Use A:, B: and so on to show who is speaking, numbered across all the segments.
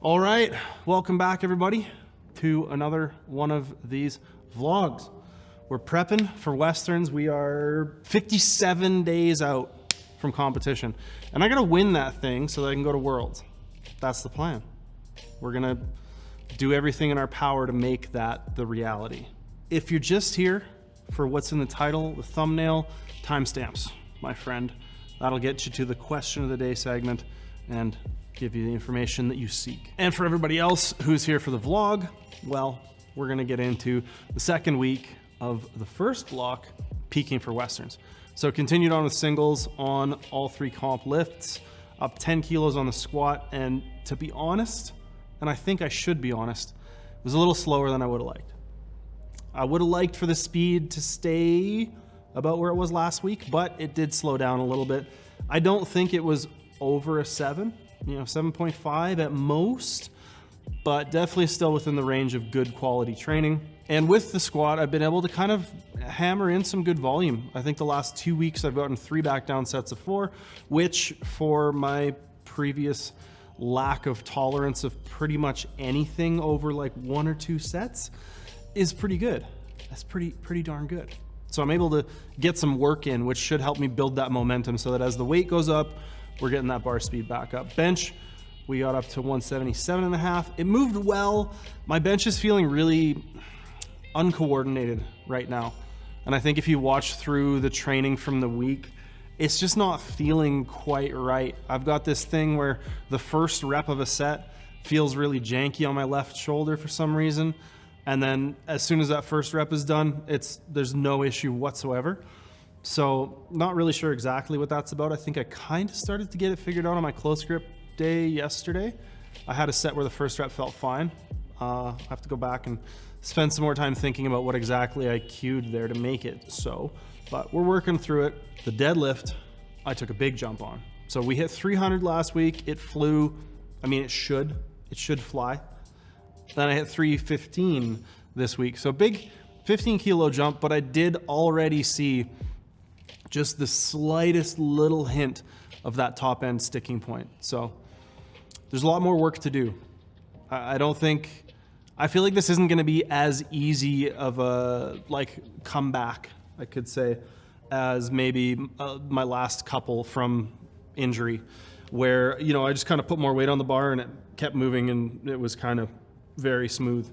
A: All right, welcome back everybody to another one of these vlogs. We're prepping for Westerns. We are 57 days out from competition. And I gotta win that thing so that I can go to Worlds. That's the plan. We're gonna do everything in our power to make that the reality. If you're just here for what's in the title, the thumbnail, timestamps, my friend. That'll get you to the question of the day segment and give you the information that you seek. And for everybody else who's here for the vlog, well, we're gonna get into the second week of the first block, peaking for Westerns. So continued on with singles on all three comp lifts, up 10 kilos on the squat, and to be honest, and I think I should be honest, it was a little slower than I would have liked. I would have liked for the speed to stay about where it was last week, but it did slow down a little bit. I don't think it was over a 7, 7.5 at most, but definitely still within the range of good quality training. And with the squat, I've been able to kind of hammer in some good volume. I think the last 2 weeks I've gotten 3 back down sets of 4, which for my previous lack of tolerance of pretty much anything over like 1 or 2 sets is pretty good. That's pretty darn good. So I'm able to get some work in, which should help me build that momentum so that as the weight goes up, we're getting that bar speed back up. Bench, we got up to 177.5. It moved well. My bench is feeling really uncoordinated right now. And I think if you watch through the training from the week, it's just not feeling quite right. I've got this thing where the first rep of a set feels really janky on my left shoulder for some reason. And then as soon as that first rep is done, there's no issue whatsoever. So not really sure exactly what that's about. I think I kind of started to get it figured out on my close grip day yesterday. I had a set where the first rep felt fine. I have to go back and spend some more time thinking about what exactly I cued there to make it so. But we're working through it. The deadlift, I took a big jump on. So we hit 300 last week. It flew. I mean, it should fly. Then I hit 315 this week. So big 15 kilo jump, but I did already see just the slightest little hint of that top end sticking point. So there's a lot more work to do. I feel like this isn't gonna be as easy of a comeback, I could say, as maybe my last couple from injury, where, I just kind of put more weight on the bar and it kept moving and it was kind of very smooth.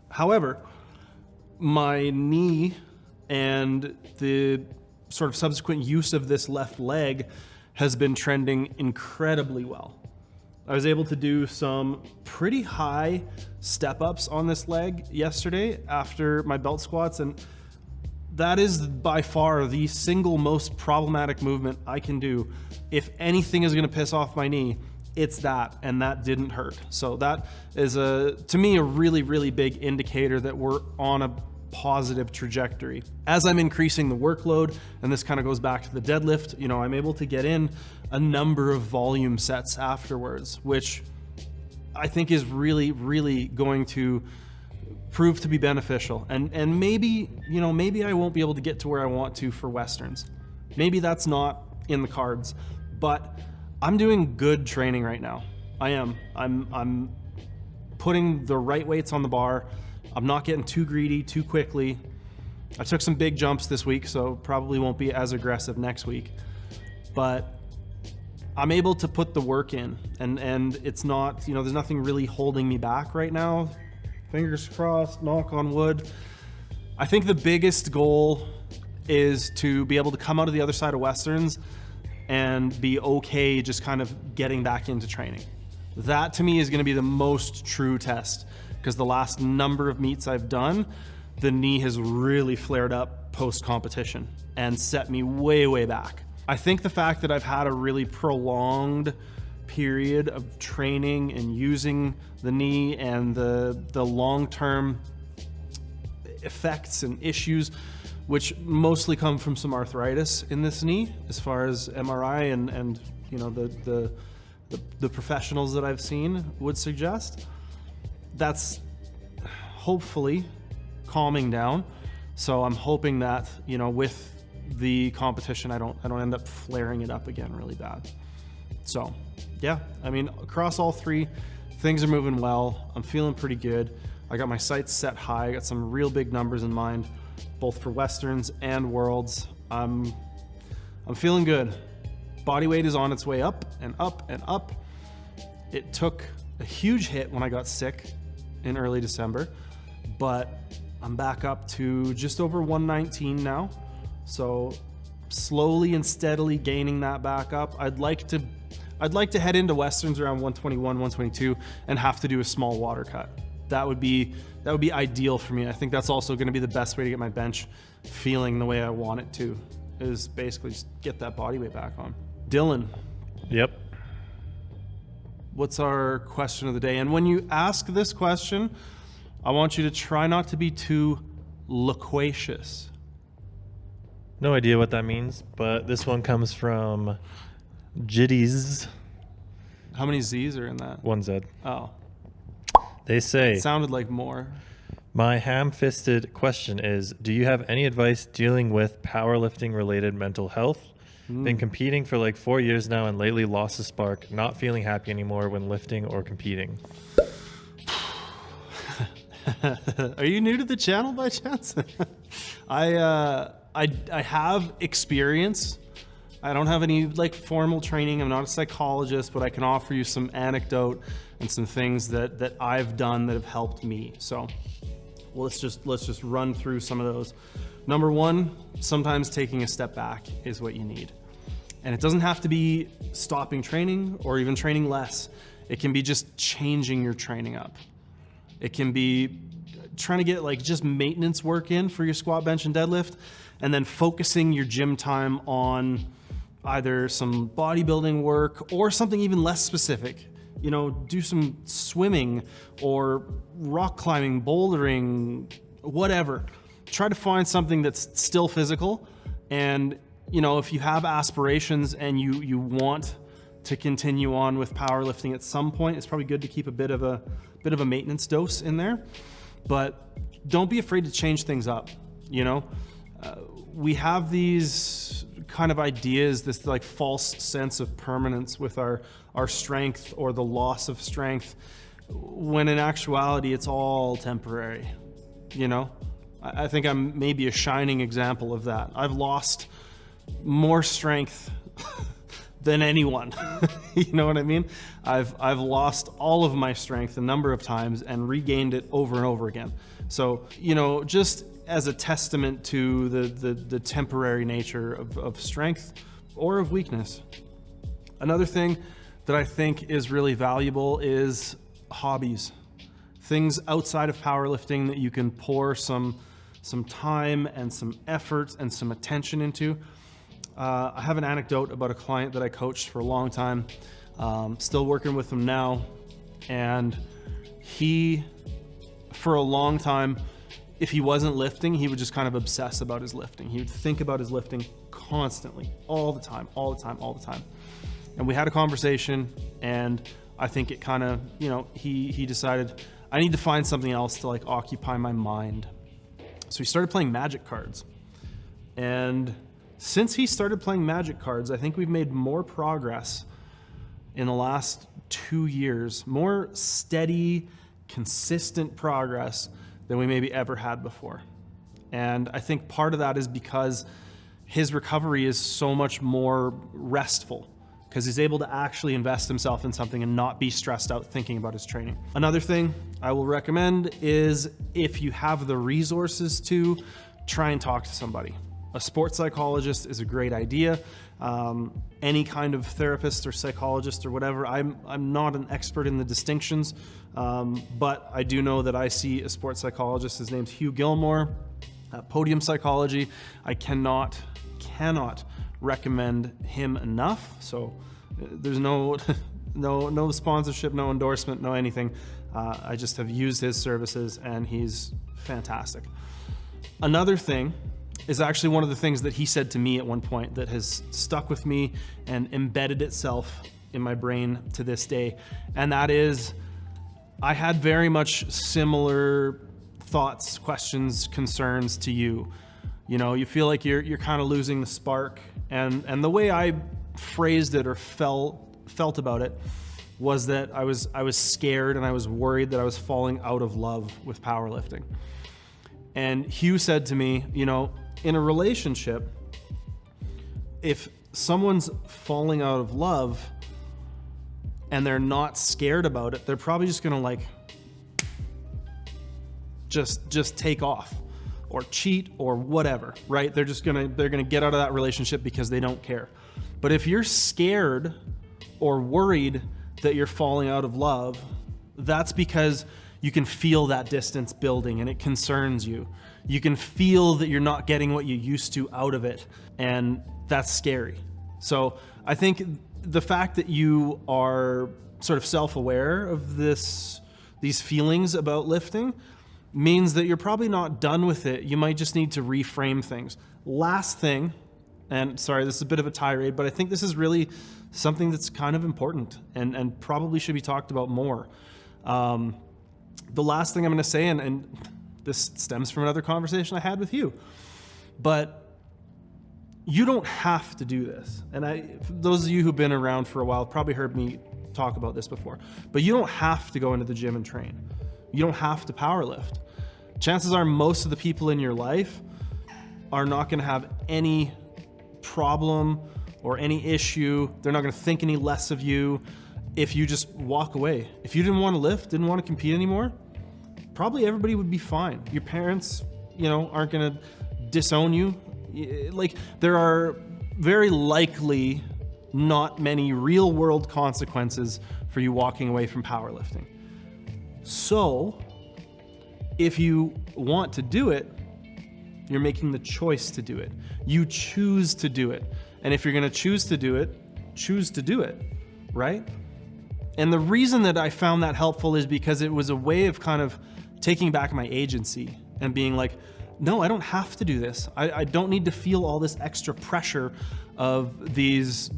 A: However, my knee and the sort of subsequent use of this left leg has been trending incredibly well. I was able to do some pretty high step-ups on this leg yesterday after my belt squats, and that is by far the single most problematic movement I can do. If anything is gonna piss off my knee, it's that, and that didn't hurt. So that is to me, a really, really big indicator that we're on a positive trajectory. As I'm increasing the workload, and this kind of goes back to the deadlift, I'm able to get in a number of volume sets afterwards, which I think is really, really going to prove to be beneficial. And maybe, maybe I won't be able to get to where I want to for Westerns. Maybe that's not in the cards, but I'm doing good training right now. I am. I'm putting the right weights on the bar. I'm not getting too greedy too quickly. I took some big jumps this week, so probably won't be as aggressive next week. But I'm able to put the work in, and it's not, there's nothing really holding me back right now. Fingers crossed, knock on wood. I think the biggest goal is to be able to come out of the other side of Westerns and be okay just kind of getting back into training. That to me is gonna be the most true test, because the last number of meets I've done, the knee has really flared up post-competition and set me way, way back. I think the fact that I've had a really prolonged period of training and using the knee and the long-term effects and issues, which mostly come from some arthritis in this knee, as far as MRI and the professionals that I've seen would suggest. That's hopefully calming down. So I'm hoping that, with the competition, I don't end up flaring it up again really bad. So yeah, I mean, across all three things are moving well. I'm feeling pretty good. I got my sights set high. I got some real big numbers in mind, both for Westerns and Worlds. I'm feeling good. Body weight is on its way up and up and up. It took a huge hit when I got sick in early December, but I'm back up to just over 119 now. So slowly and steadily gaining that back up. I'd like to head into Westerns around 121, 122 and have to do a small water cut. That would be ideal for me. I think that's also going to be the best way to get my bench feeling the way I want it to, is basically just get that body weight back on. Dylan.
B: Yep.
A: What's our question of the day? And when you ask this question, I want you to try not to be too loquacious.
B: No idea what that means, but this one comes from Jitties.
A: How many Z's are in that?
B: 1 Z.
A: Oh.
B: They say,
A: It sounded like more.
B: my ham-fisted question is, do you have any advice dealing with powerlifting-related mental health? Been competing for like 4 years now and lately lost the spark, not feeling happy anymore when lifting or competing.
A: Are you new to the channel by chance? I have experience. I don't have any like formal training. I'm not a psychologist, but I can offer you some anecdote and some things that I've done that have helped me. So let's just run through some of those. Number one, sometimes taking a step back is what you need. And it doesn't have to be stopping training or even training less. It can be just changing your training up. It can be trying to get like just maintenance work in for your squat, bench, and deadlift, and then focusing your gym time on either some bodybuilding work or something even less specific. You know, do some swimming or rock climbing, bouldering, whatever. Try to find something that's still physical. And, you know, if you have aspirations and you want to continue on with powerlifting at some point, it's probably good to keep a bit of a maintenance dose in there. But don't be afraid to change things up. You know, we have these kind of ideas, this like false sense of permanence with our strength or the loss of strength, when in actuality it's all temporary. You know, I think I'm maybe a shining example of that. I've lost more strength than anyone. You know what I mean? I've lost all of my strength a number of times and regained it over and over again. So, you know, just as a testament to the temporary nature of strength or of weakness. Another thing that I think is really valuable is hobbies. Things outside of powerlifting that you can pour some time and some effort and some attention into. I have an anecdote about a client that I coached for a long time, still working with him now. And he, for a long time, if he wasn't lifting, he would just kind of obsess about his lifting. He would think about his lifting constantly, all the time. And we had a conversation, and I think it kind of, you know, he decided, I need to find something else to like occupy my mind. So he started playing Magic cards. And since he started playing Magic cards, I think we've made more progress in the last 2 years, more steady, consistent progress than we maybe ever had before. And I think part of that is because his recovery is so much more restful, because he's able to actually invest himself in something and not be stressed out thinking about his training. Another thing I will recommend is, if you have the resources to, try and talk to somebody. A sports psychologist is a great idea. Any kind of therapist or psychologist or whatever. I'm not an expert in the distinctions, but I do know that I see a sports psychologist. His name's Hugh Gilmore, Podium Psychology. I cannot recommend him enough. So there's no sponsorship, no endorsement, no anything. I just have used his services and he's fantastic. Another thing is actually one of the things that he said to me at one point that has stuck with me and embedded itself in my brain to this day. And that is, I had very much similar thoughts, questions, concerns to you. You know, you feel like you're kind of losing the spark. And the way I phrased it or felt about it was that I was scared and I was worried that I was falling out of love with powerlifting. And Hugh said to me, you know, in a relationship, if someone's falling out of love and they're not scared about it, they're probably just gonna like just take off or cheat or whatever, right? They're gonna get out of that relationship because they don't care. But if you're scared or worried that you're falling out of love, that's because you can feel that distance building and it concerns you. You can feel that you're not getting what you used to out of it, and that's scary. So I think the fact that you are sort of self-aware of these feelings about lifting means that you're probably not done with it. You might just need to reframe things. Last thing, and sorry, this is a bit of a tirade, but I think this is really something that's kind of important and probably should be talked about more. The last thing I'm going to say, and this stems from another conversation I had with you, but you don't have to do this. And those of you who've been around for a while probably heard me talk about this before, but you don't have to go into the gym and train. You don't have to power lift. Chances are most of the people in your life are not going to have any problem or any issue. They're not going to think any less of you if you just walk away. If you didn't want to lift, didn't want to compete anymore, probably everybody would be fine. Your parents, you know, aren't going to disown you. Like, there are very likely not many real world consequences for you walking away from powerlifting. So if you want to do it, you're making the choice to do it. You choose to do it. And if you're going to choose to do it, right? And the reason that I found that helpful is because it was a way of kind of taking back my agency and being like, no, I don't have to do this. I don't need to feel all this extra pressure of these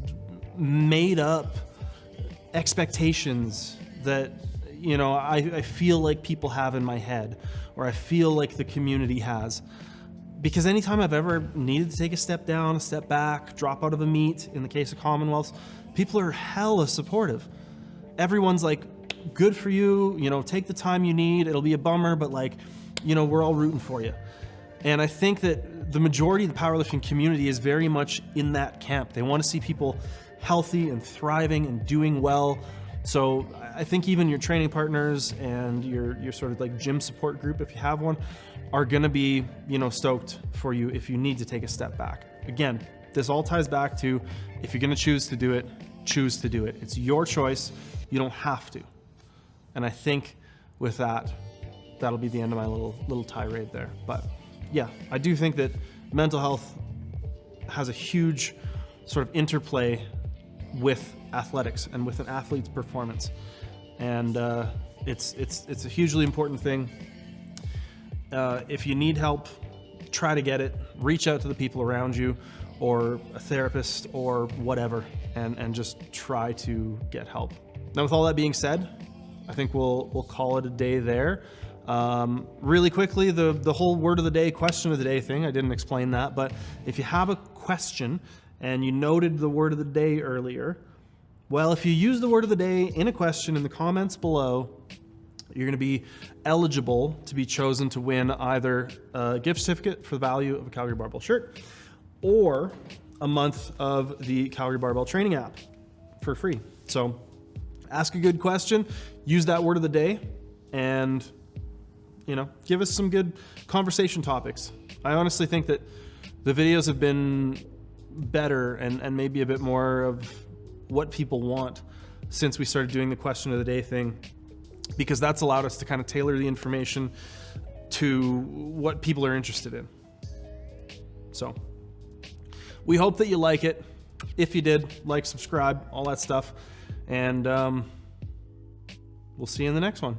A: made up expectations that, you know, I feel like people have in my head, or I feel like the community has. Because anytime I've ever needed to take a step down, a step back, drop out of a meet, in the case of Commonwealths, people are hella supportive. Everyone's like, good for you, you know, take the time you need. It'll be a bummer, but like, you know, we're all rooting for you. And I think that the majority of the powerlifting community is very much in that camp. They want to see people healthy and thriving and doing well. So I think even your training partners and your sort of like gym support group, if you have one, are going to be, you know, stoked for you if you need to take a step back. Again, this all ties back to, if you're going to choose to do it, choose to do it. It's your choice. You don't have to. And I think with that, that'll be the end of my little tirade there. But yeah, I do think that mental health has a huge sort of interplay with athletics and with an athlete's performance. And it's a hugely important thing. If you need help, try to get it. Reach out to the people around you, or a therapist, or whatever, and just try to get help. Now, with all that being said, I think we'll call it a day there. Really quickly, the whole word of the day, question of the day thing, I didn't explain that, but if you have a question and you noted the word of the day earlier, well, if you use the word of the day in a question in the comments below, you're going to be eligible to be chosen to win either a gift certificate for the value of a Calgary Barbell shirt, or a month of the Calgary Barbell training app for free. So ask a good question, use that word of the day, and, you know, give us some good conversation topics. I honestly think that the videos have been better and maybe a bit more of what people want since we started doing the question of the day thing, because that's allowed us to kind of tailor the information to what people are interested in. So we hope that you like it. If you did, like, subscribe, all that stuff. And we'll see you in the next one.